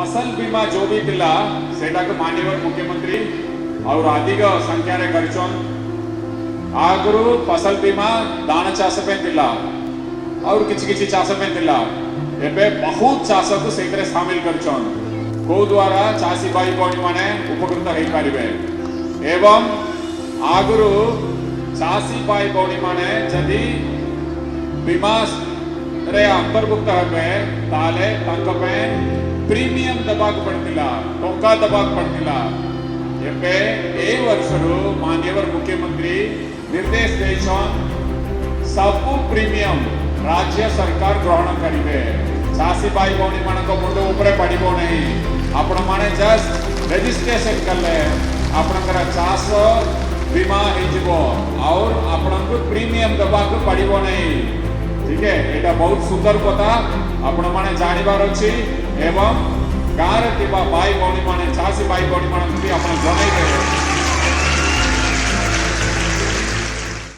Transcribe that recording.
फसल बीमा जो भी थिला सेटा को माननीय मुख्यमंत्री और अधिक संख्या रे करछन आगु फसल बीमा धान चाष पे थिला और किछि किछि चाष पे थिला एबे बहुत चाष को सेतरे शामिल करछन को द्वारा चासी भाई भौणी माने उपकृत होई पारिबे एवं आगु चासी भाई भौणी माने जदि बीमा रे अंतर्भुक्त हेबे ताले तांको पे प्रीमियम दबाक पड़तिला टोका दबाक पड़तिला एबे ए वर्षरु माननीय मुख्यमंत्री निर्देश देछन सब प्रीमियम राज्य सरकार ग्रहण करिवे चासी भाई भौणी मानक मुंड ऊपर पड़िबो नहीं आपण माने जस्ट रजिस्ट्रेशन करले आपनकर चाष बीमा हेजिबो और आपनको प्रीमियम दबाक पड़िबो नहीं ठीक है एटा बहुत सुंदर कथा आपण माने जानिबार अछि एवं गाँव रे भाई भौणी माने चासी भाई भौणी माने आपण जने